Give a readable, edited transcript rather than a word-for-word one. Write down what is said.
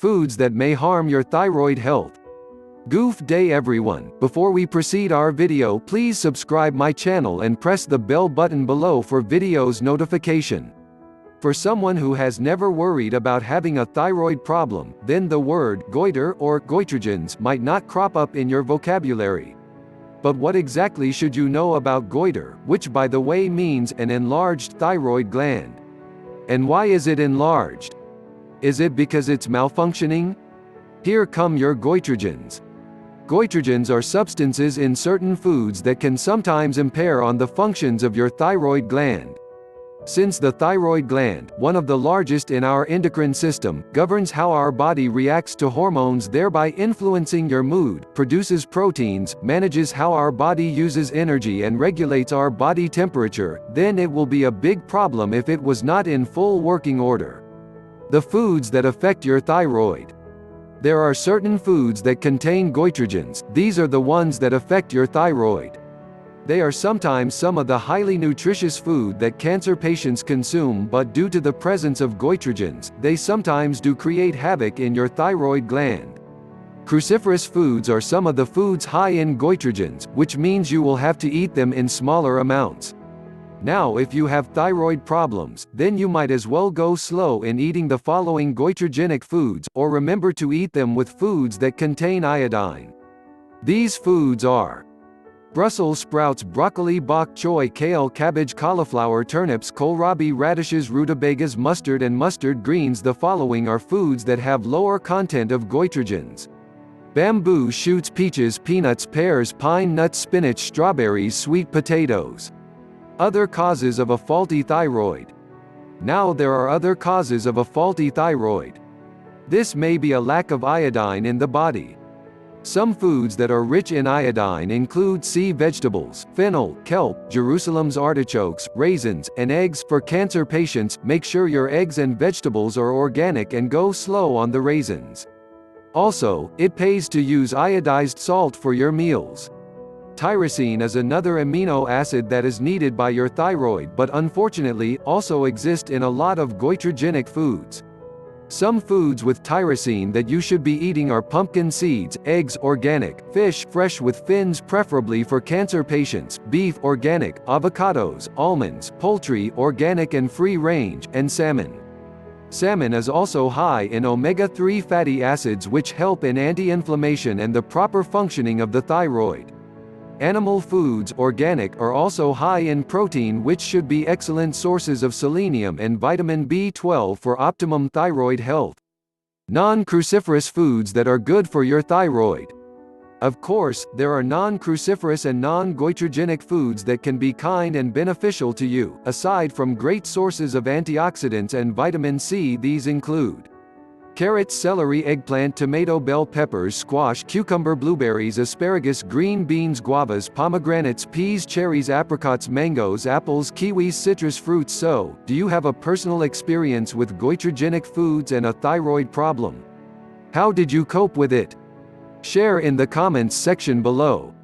Foods that may harm your thyroid health. Goof day everyone. Before we proceed our video, please subscribe my channel and press the bell button below for videos notification. For someone who has never worried about having a thyroid problem, then the word goiter or goitrogens might not crop up in your vocabulary. But what exactly should you know about goiter, which by the way means an enlarged thyroid gland? And why is it enlarged? Is it because it's malfunctioning? Here come your goitrogens. Goitrogens are substances in certain foods that can sometimes impair on the functions of your thyroid gland. Since the thyroid gland, one of the largest in our endocrine system, governs how our body reacts to hormones, thereby influencing your mood, produces proteins, manages how our body uses energy and regulates our body temperature, then it will be a big problem if it was not in full working order. The foods that affect your thyroid. There are certain foods that contain goitrogens. These are the ones that affect your thyroid. They are sometimes some of the highly nutritious food that cancer patients consume, but due to the presence of goitrogens, they sometimes do create havoc in your thyroid gland. Cruciferous foods are some of the foods high in goitrogens, which means you will have to eat them in smaller amounts. Now if you have thyroid problems, then you might as well go slow in eating the following goitrogenic foods, or remember to eat them with foods that contain iodine. These foods are Brussels sprouts, broccoli, bok choy, kale, cabbage, cauliflower, turnips, kohlrabi, radishes, rutabagas, mustard and mustard greens. The following are foods that have lower content of goitrogens. Bamboo shoots, peaches, peanuts, pears, pine nuts, spinach, strawberries, sweet potatoes. Other causes of a faulty thyroid. Now there are other causes of a faulty thyroid. This may be a lack of iodine in the body. Some foods that are rich in iodine include sea vegetables, fennel, kelp, Jerusalem's artichokes, raisins, and eggs. For cancer patients, make sure your eggs and vegetables are organic and go slow on the raisins. Also, it pays to use iodized salt for your meals. Tyrosine is another amino acid that is needed by your thyroid but unfortunately also exists in a lot of goitrogenic foods. Some foods with tyrosine that you should be eating are pumpkin seeds, eggs organic, fish fresh with fins preferably for cancer patients, beef organic, avocados, almonds, poultry organic and free range, and salmon. Salmon is also high in omega-3 fatty acids which help in anti-inflammation and the proper functioning of the thyroid. Animal foods, organic, are also high in protein which should be excellent sources of selenium and vitamin B12 for optimum thyroid health. Non-cruciferous foods that are good for your thyroid. Of course, there are non-cruciferous and non-goitrogenic foods that can be kind and beneficial to you. Aside from great sources of antioxidants and vitamin C, these include carrots, celery, eggplant, tomato, bell peppers, squash, cucumber, blueberries, asparagus, green beans, guavas, pomegranates, peas, cherries, apricots, mangoes, apples, kiwis, citrus fruits. So, do you have a personal experience with goitrogenic foods and a thyroid problem? How did you cope with it? Share in the comments section below.